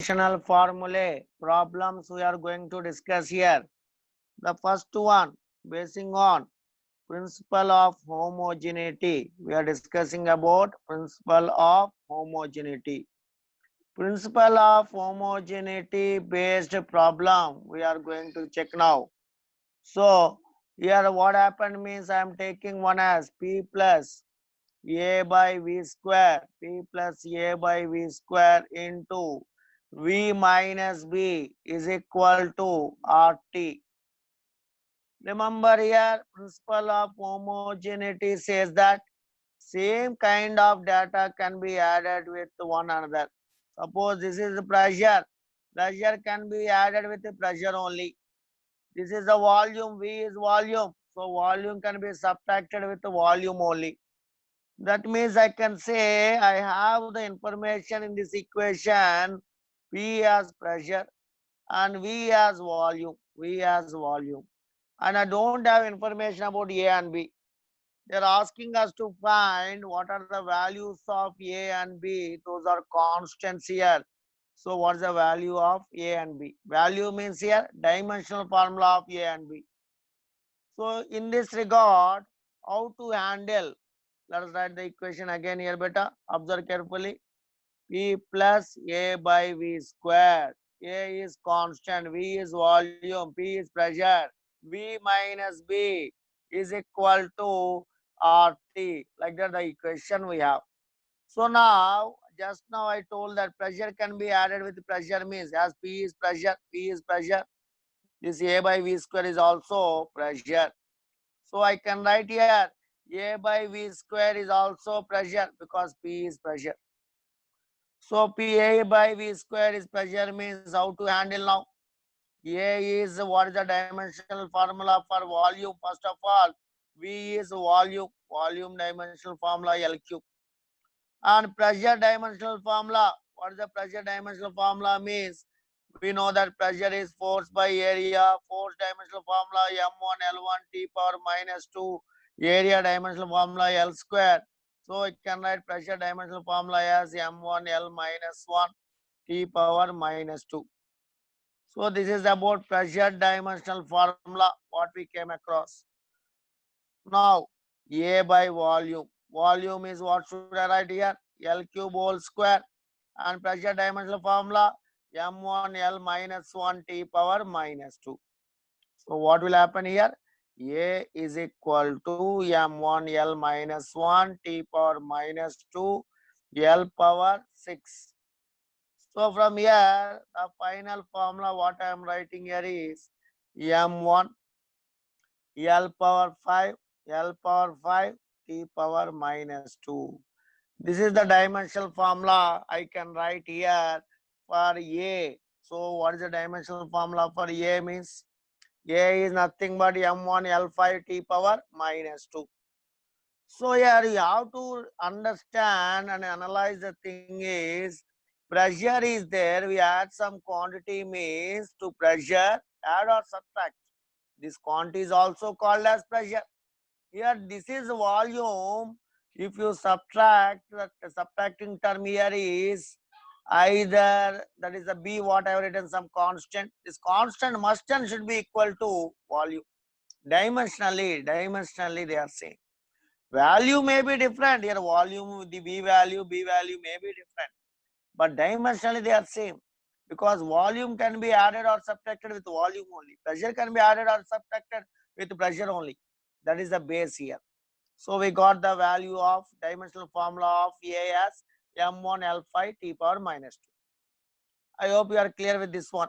Dimensional formulae problems we are going to discuss here. The first one, basing on principle of homogeneity. We are discussing about principle of homogeneity. Principle of homogeneity based problem we are going to check now. So here what happened means I am taking one as P plus a by v square, p plus a by v square into v minus b is equal to RT. Remember here, principle of homogeneity says that same kind of data can be added with one another. Suppose this is pressure, pressure can be added with the pressure only. This is the volume, V is volume, so volume can be subtracted with the volume only. That means I can say I have the information in this equation P as pressure and V as volume, V as volume. And I don't have information about A and B. They're asking us to find what are the values of A and B. Those are constants here. So what's the value of A and B? Value means here dimensional formula of A and B. So in this regard, how to handle? Let us write the equation again here, beta. Observe carefully. P plus A by V square. A is constant, V is volume, P is pressure. V minus B is equal to RT. Like that the equation we have. So now, just now I told that pressure can be added with pressure means as P is pressure, P is pressure. This A by V square is also pressure. So I can write here A by V square is also pressure because P is pressure. So PA by V square is pressure means how to handle now. A is what is the dimensional formula for volume? First of all, V is volume, volume dimensional formula LQ. And pressure dimensional formula, what is the pressure dimensional formula means? We know that pressure is force by area, force dimensional formula M1 L1 T power minus 2, area dimensional formula L square. So I can write pressure dimensional formula as M1 L minus 1 T power minus 2. So this is about pressure dimensional formula what we came across. Now A by volume. Volume is what should I write here? L cube whole square. And pressure dimensional formula M1 L minus 1 T power minus 2. So what will happen here? A is equal to M1 L minus 1 T power minus 2 L power 6. So from here, the final formula what I am writing here is M1 L power 5 L power 5 T power minus 2. This is the dimensional formula I can write here for A. So what is the dimensional formula for A means? A is nothing but M1 L5 T power minus 2. So here you have to understand and analyze the thing is pressure is there. We add some quantity means to pressure, add or subtract. This quantity is also called as pressure. Here this is volume. If you subtract, the subtracting term here is either that is the B what I have written some constant. This constant must and should be equal to volume. Dimensionally they are same. Value may be different. Here volume, the B value may be different. But dimensionally they are same. Because volume can be added or subtracted with volume only. Pressure can be added or subtracted with pressure only. That is the base here. So we got the value of dimensional formula of A as M1 L5 T power minus 2. I hope you are clear with this one.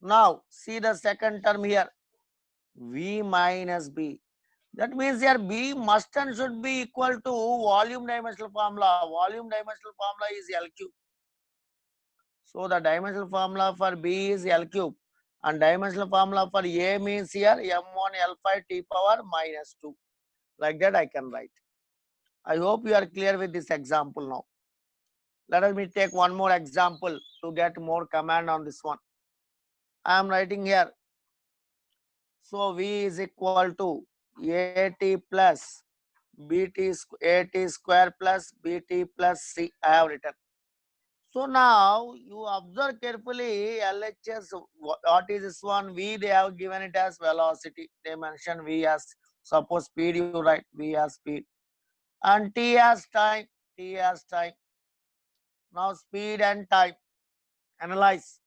Now see the second term here. V minus B. That means here B must and should be equal to volume dimensional formula. Volume dimensional formula is L cube. So the dimensional formula for B is L cube. And dimensional formula for A means here M1 L5 T power minus 2. Like that I can write. I hope you are clear with this example now. Let me take one more example to get more command on this one. I am writing here. So V is equal to AT plus AT square plus BT plus C. I have written. So now you observe carefully LHS, what is this one? V, they have given it as velocity. They mention V as, suppose speed, you write V as speed. And T as time, T as time. Now speed and time, analyze.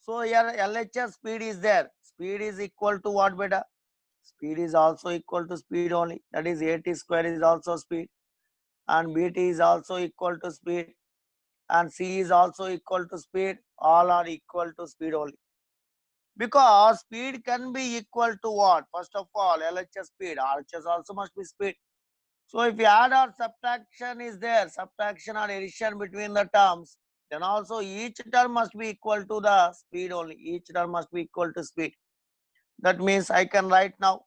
So here LHS speed is there. Speed is equal to what, beta? Speed is also equal to speed only. That is AT square is also speed. And BT is also equal to speed. And C is also equal to speed. All are equal to speed only. Because speed can be equal to what? First of all, LHS speed. RHS also must be speed. So if you add or subtraction is there, subtraction or addition between the terms, then also each term must be equal to the speed only. Each term must be equal to speed. That means I can write now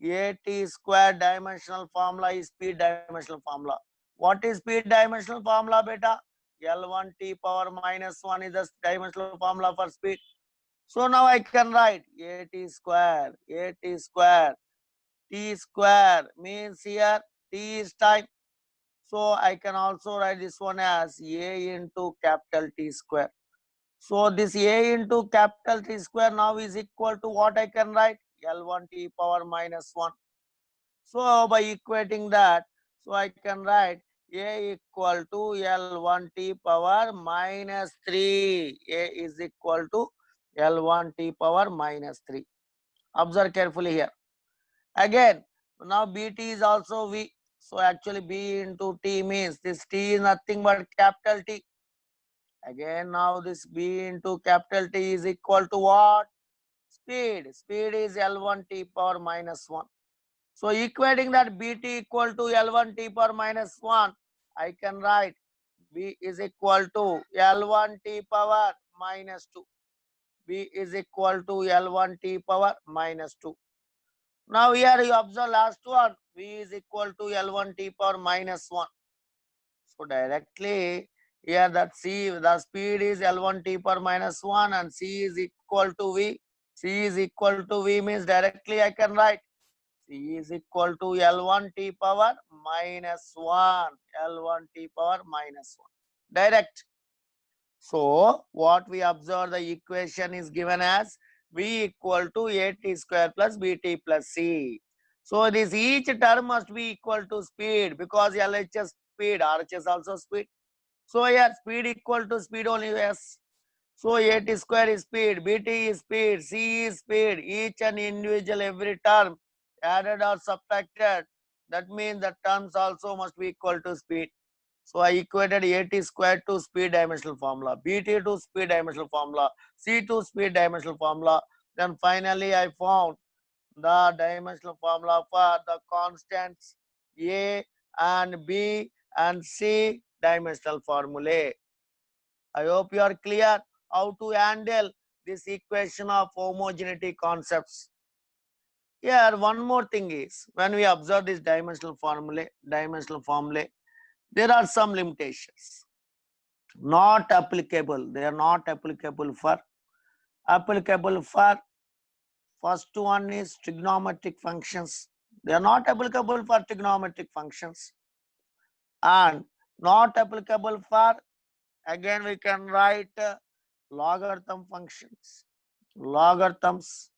AT square dimensional formula is speed dimensional formula. What is speed dimensional formula, beta? L1 t power minus 1 is the dimensional formula for speed. So now I can write AT square, AT square, T square means here T is time. So I can also write this one as A into capital T square. So this A into capital T square now is equal to what I can write? L1 t power minus 1. So by equating that, so I can write A equal to L1 t power minus 3. A is equal to L1 t power minus 3. Observe carefully here. Again, now BT is also V. So actually B into T means this T is nothing but capital T. Again, now this B into capital T is equal to what? Speed. Speed is L1 t power minus 1. So equating that BT equal to L1 t power minus 1, I can write B is equal to L1 t power minus 2. B is equal to L1 t power minus 2. Now here you observe last one, V is equal to L1 t power minus 1. So directly here that C, the speed is L1 t power minus 1 and C is equal to V. C is equal to V means directly I can write C is equal to L1 t power minus 1. L1 t power minus 1. Direct. So what we observe, the equation is given as V equal to AT square plus BT plus C. So this each term must be equal to speed because LHS speed, RHS also speed. So here speed equal to speed only, yes. So AT square is speed, BT is speed, C is speed. Each and individual every term added or subtracted. That means the terms also must be equal to speed. So I equated AT square to speed dimensional formula, BT to speed dimensional formula, C to speed dimensional formula. Then finally I found the dimensional formula for the constants A and B and C dimensional formulae. I hope you are clear how to handle this equation of homogeneity concepts. Here one more thing is, when we observe this dimensional formulae, there are some limitations. Not applicable. They are not applicable for first one is trigonometric functions. They are not applicable for trigonometric functions and not applicable for, again we can write logarithm functions. Logarithms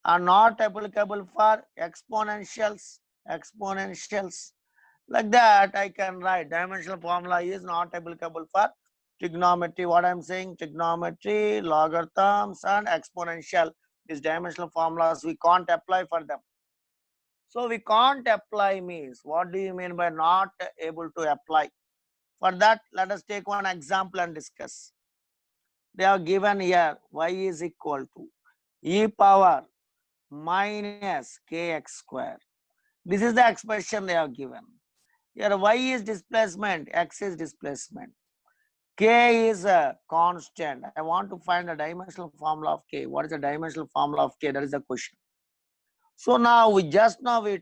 are not applicable for exponentials. Like that I can write dimensional formula is not applicable for trigonometry. What I'm saying, trigonometry, logarithms and exponential, these dimensional formulas we can't apply for them. So we can't apply means, what do you mean by not able to apply? For that, let us take one example and discuss. They are given here y is equal to e power minus kx square. This is the expression they are given. Here y is displacement, x is displacement. K is a constant. I want to find the dimensional formula of K. What is the dimensional formula of K? That is the question. So now we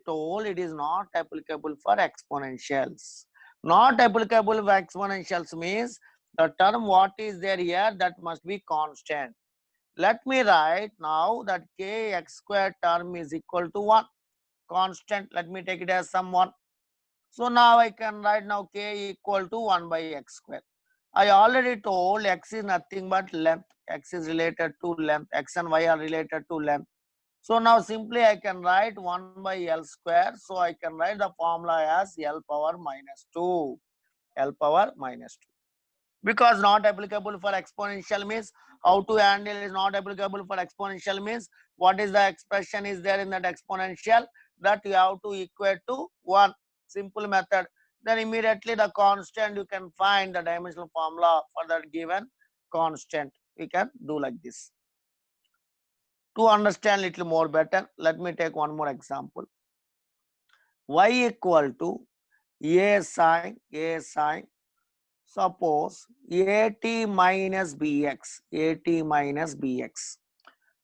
told it is not applicable for exponentials. Not applicable for exponentials means the term what is there here that must be constant. Let me write now that kx square term is equal to 1. Constant. Let me take it as some 1. So now I can write now k equal to 1 by x square. I already told x is nothing but length. X is related to length. X and y are related to length. So now simply I can write 1 by L square. So I can write the formula as L power minus 2. L power minus 2. Because not applicable for exponential means how to handle is not applicable for exponential means what is the expression is there in that exponential that you have to equate to 1. Simple method. Then immediately the constant you can find the dimensional formula for that given constant. We can do like this. To understand little more better, let me take one more example. Y equal to a sine suppose at minus bx, at minus bx.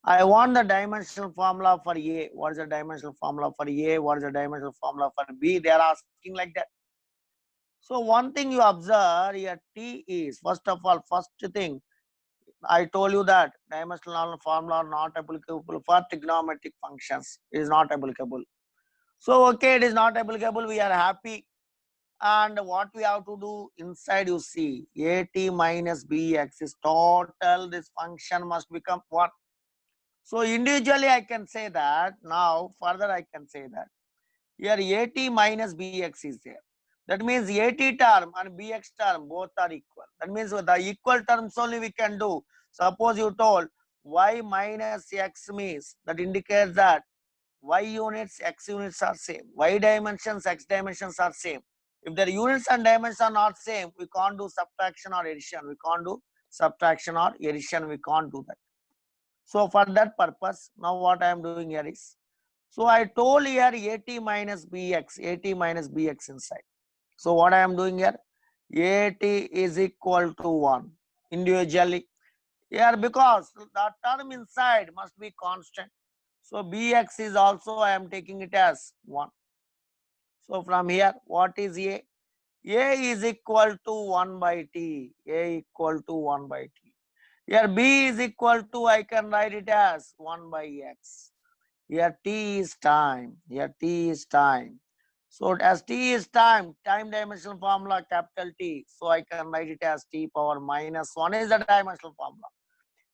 I want the dimensional formula for a. What is the dimensional formula for a? What is the dimensional formula for b? They are asking like that. So one thing you observe here, t is first of all, first thing I told you that dimensional formula are not applicable for trigonometric functions. It is not applicable. So okay, it is not applicable. We are happy. And what we have to do inside, you see at minus bx is total. This function must become 1. So individually I can say that. Now further I can say that here at minus bx is there. That means at term and bx term both are equal. That means with the equal terms only we can do. Suppose you told y minus x means that indicates that y units, x units are same. Y dimensions, x dimensions are same. If the units and dimensions are not same, we can't do subtraction or addition. We can't do subtraction or addition. We can't do that. So for that purpose, now what I am doing here is, so I told here at minus bx, at minus bx inside. So what I am doing here, at is equal to 1 individually. Here because the term inside must be constant. So bx is also I am taking it as 1. So from here, what is a? A is equal to 1 by t. A equal to 1 by t. Here b is equal to, I can write it as 1 by x. Here t is time. Here t is time. So as t is time, time dimensional formula capital T. So I can write it as t power minus 1 is the dimensional formula.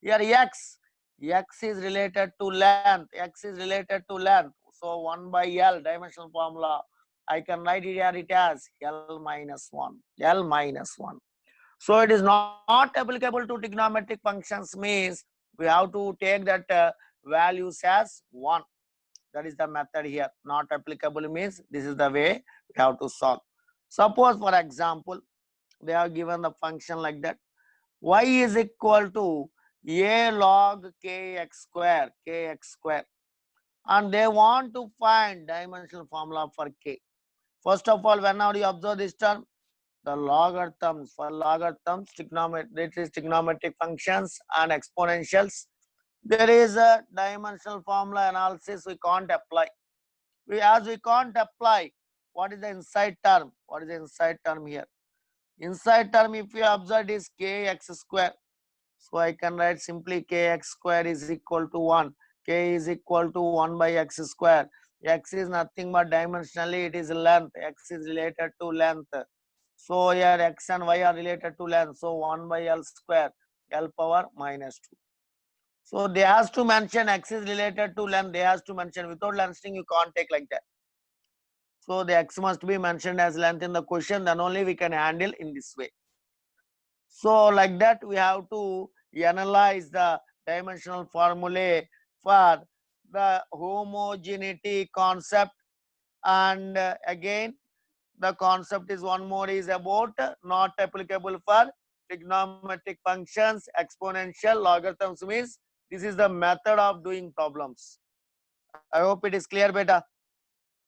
Here x is related to length. X is related to length. So 1 by L dimensional formula. I can write it here it as L minus 1. L minus 1. So it is not applicable to trigonometric functions means we have to take that values as 1. That is the method here. Not applicable means this is the way we have to solve. Suppose for example, they have given the function like that. Y is equal to a log kx square, and they want to find dimensional formula for k. First of all, whenever you observe this term, the logarithms, for logarithms, trigonometric functions and exponentials, there is a dimensional formula analysis we can't apply. As we can't apply, what is the inside term? What is the inside term here? Inside term, if you observe, is kx square. So I can write simply kx square is equal to 1. K is equal to 1 by x square. X is nothing but dimensionally, it is length. X is related to length. So here x and y are related to length. So 1 by L square, L power minus 2. So they has to mention x is related to length. They has to mention. Without length string, you can't take like that. So the x must be mentioned as length in the question. Then only we can handle in this way. So like that, we have to analyze the dimensional formulae for the homogeneity concept. And again, the concept is one more is about not applicable for trigonometric functions, exponential, logarithms means this is the method of doing problems. I hope it is clear, beta.